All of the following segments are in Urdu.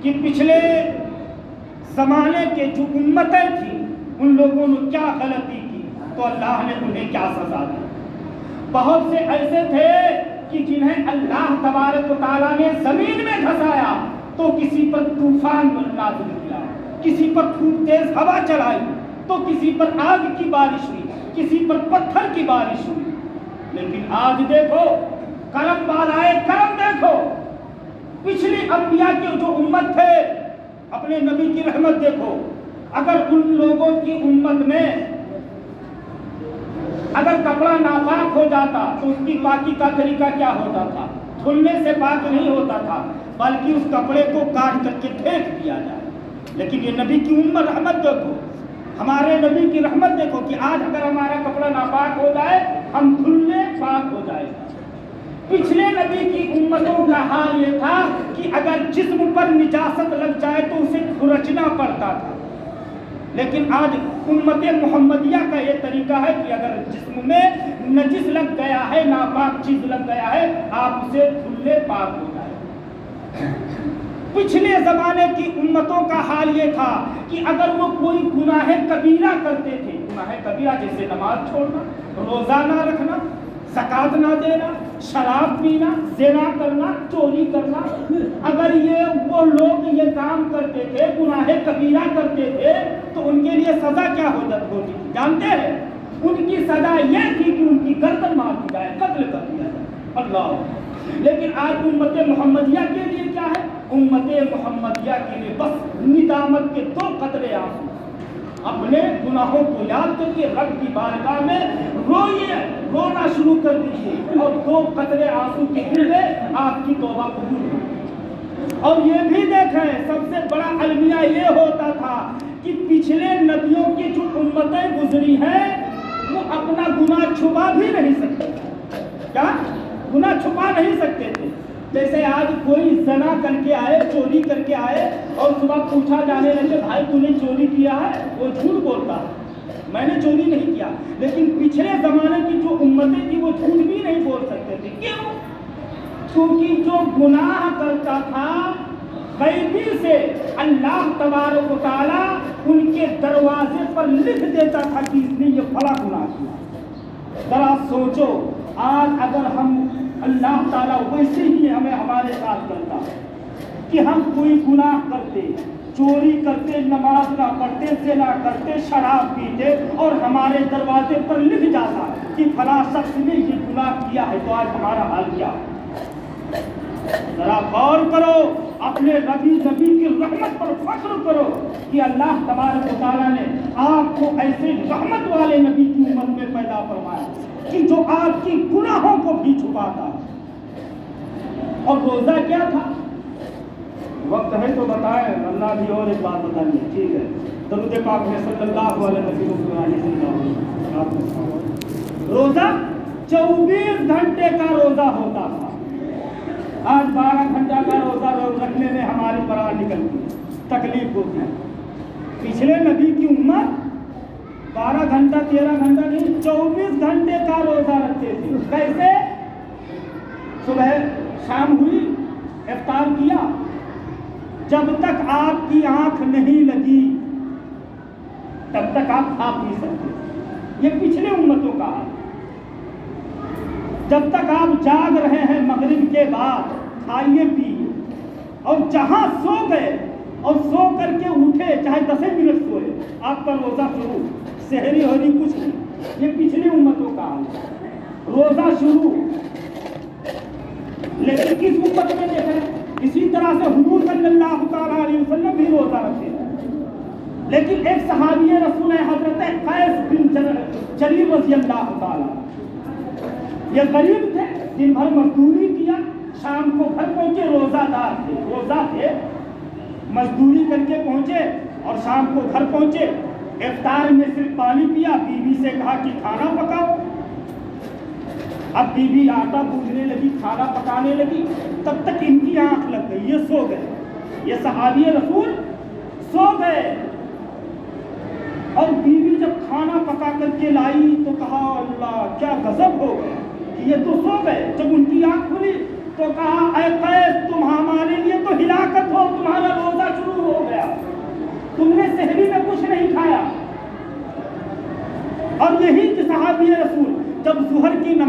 کہ پچھلے زمانے کے جو امتیں تھیں ان لوگوں نے کیا غلطی کی تو اللہ نے انہیں کیا سزا دی. بہت سے ایسے تھے کہ جنہیں اللہ تبارک و تعالیٰ نے زمین میں دھسایا تو کسی پر طوفان نازل کیا, کسی پر خوب تیز ہوا چلائی تو کسی پر آگ کی بارش ہوئی, کسی پر پتھر کی بارش ہوئی. لیکن آج دیکھو کرم والائے کرم, دیکھو پچھلی انبیاء کے جو امت تھے اپنے نبی کی رحمت دیکھو. اگر ان لوگوں کی امت میں اگر کپڑا ناپاک ہو جاتا تو اس کی پاکی کا طریقہ کیا ہوتا تھا؟ دھلنے سے پاک نہیں ہوتا تھا بلکہ اس کپڑے کو کاٹ کر کے پھینک دیا جائے. لیکن یہ نبی کی امت رحمت دیکھو, ہمارے نبی کی رحمت دیکھو کہ آج اگر ہمارا کپڑا ناپاک ہو جائے ہم دھلنے پاک ہو جائے. پچھلے نبی کی امتوں کا حال یہ تھا کہ اگر جسم پر نجاست لگ جائے تو اسے کھرچنا پڑتا تھا. لیکن آج امت محمدیہ کا یہ طریقہ ہے کہ اگر جسم میں نجس لگ گیا ہے, ناپاک چیز لگ گیا ہے, آپ اسے دھلے پاک ہو جائے. پچھلے زمانے کی امتوں کا حال یہ تھا کہ اگر وہ کوئی گناہ کبیرہ کرتے تھے, گناہ کبیرہ جیسے نماز چھوڑنا, روزہ نہ رکھنا, زکات نہ دینا, شراب پینا, زنا کرنا, چوری کرنا, اگر یہ وہ لوگ یہ کام کرتے تھے, گناہ کبیرہ کرتے تھے تو ان کے لیے سزا کیا ہوتی تھی جانتے ہیں؟ ان کی سزا یہ تھی کہ ان کی گردن مار دی جائے, قتل کر دیا جائے. اللہ. لیکن آج امت محمدیہ کے لیے کیا ہے؟ امت محمدیہ کے لیے بس ندامت کے 2 قطرے آنسو, اپنے گناہوں کو یاد کر کے رب کی بارگاہ میں روئیے, رونا شروع کر دیجیے اور 2 قطرے آنسو کے گرے آپ کی توبہ قبول ہو. اور یہ بھی دیکھیں سب سے بڑا المیہ یہ ہوتا تھا کہ پچھلے نبیوں کی جو امتیں گزری ہیں وہ اپنا گناہ چھپا بھی نہیں سکتے. کیا گناہ چھپا نہیں سکتے تھے. جیسے آج کوئی زنا کر کے آئے, چوری کر کے آئے اور صبح پوچھا جانے لگے بھائی تو نے چوری کیا ہے, وہ جھوٹ بولتا ہے, میں نے چوری نہیں کیا. لیکن پچھلے زمانے کی جو امتیں تھی وہ جھوٹ بھی نہیں بول سکتے تھے. کیوں؟ کیونکہ جو گناہ کرتا تھا غیبی سے اللہ تبارک و تعالیٰ ان کے دروازے پر لکھ دیتا تھا کہ اس نے یہ بڑا گناہ کیا. ذرا سوچو آج اگر ہم اللہ تعالیٰ ویسے ہی ہمیں ہمارے ساتھ کرتا کہ ہم کوئی گناہ کرتے, چوری کرتے, نماز نہ پڑھتے, زنا کرتے, شراب پیتے اور ہمارے دروازے پر لکھ جاتا کہ فلاں شخص نے یہ گناہ کیا ہے, تو آج ہمارا حال کیا؟ ذرا غور کرو, اپنے نبی کی رحمت پر فخر کرو کہ اللہ تبارک و تعالیٰ نے آپ کو ایسے رحمت والے نبی کی امت میں پیدا فرمایا کہ جو آپ کی گناہوں کو بھی چھپاتا. اور روزہ کیا تھا؟ وقت ہے تو بتائیں, اللہ بھی اور ایک بات بتائیے. ٹھیک ہے, درود پاک میں صلی اللہ علیہ وسلم. روزہ 24 گھنٹے کا روزہ ہوتا تھا. آج 12 گھنٹہ کا روزہ رکھنے میں ہماری برائے نکلتی ہے, تکلیف ہوتی ہے. پچھلے نبی کی امت 12 گھنٹہ 13 گھنٹہ نہیں 24 گھنٹے کا روزہ رکھتے تھے. کیسے؟ صبح شام ہوئی, افطار کیا, جب تک آپ کی آنکھ نہیں لگی تب تک آپ کھا پی سکتے. یہ پچھلے امتوں کا حال. جب تک آپ جاگ رہے ہیں مغرب کے بعد کھائیے پیئے, اور جہاں سو گئے اور سو کر کے اٹھے چاہے 10 منٹ سوئے آپ کا روزہ شروع. سحری ہوری کچھ نہیں. یہ پچھلی امتوں کا حال ہے. روزہ شروع. لیکن کس امت میں دیکھیں اسی طرح سے حضور صلی اللہ تعالیٰ علیہ وسلم بھی روزہ رکھتے ہیں. لیکن ایک صحابی رسول حضرت قیس بن جریر رضی اللہ تعالیٰ, یہ غریب تھے, دن بھر مزدوری کیا, شام کو گھر پہنچے, روزہ دار تھے, روزہ تھے, مزدوری کر کے پہنچے اور شام کو گھر پہنچے. افطار میں صرف پانی پیا, بیوی سے کہا کہ کھانا پکاؤ. اب بیوی آٹا گوندنے لگی, کھانا پکانے لگی, تب تک ان کی آنکھ لگ گئی, یہ سو گئے. یہ صحابی رسول سو گئے. اور بیوی جب کھانا پکا کر کے لائی تو کہا اللہ کیا غضب ہو گیا, یہ تو سو گئے. جب ان کی آنکھ کھلی تو کہا اے قیس تم ہمارے لیے تو ہلاکت ہو, تمہارا روزہ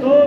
2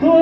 2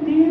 3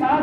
7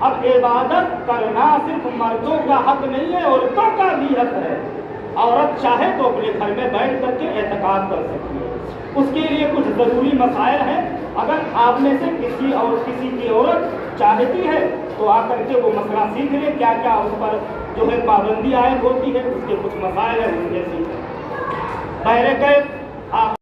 اب عبادت کرنا صرف مردوں کا حق نہیں ہے، عورتوں کا بھی حق ہے۔ عورت چاہے تو اپنے گھر میں بیٹھ کر کے اعتکاف کر سکتی ہے۔ اس کے لیے کچھ ضروری مسائل ہیں، اگر آپ میں سے کسی کی عورت چاہتی ہے تو آ کر کے وہ مسئلہ سیکھ لے، کیا کیا اس پر جو ہے پابندی عائد ہوتی ہے، اس کے کچھ مسائل ہیں ان کے سیکھ لیں۔ بہرکیف آپ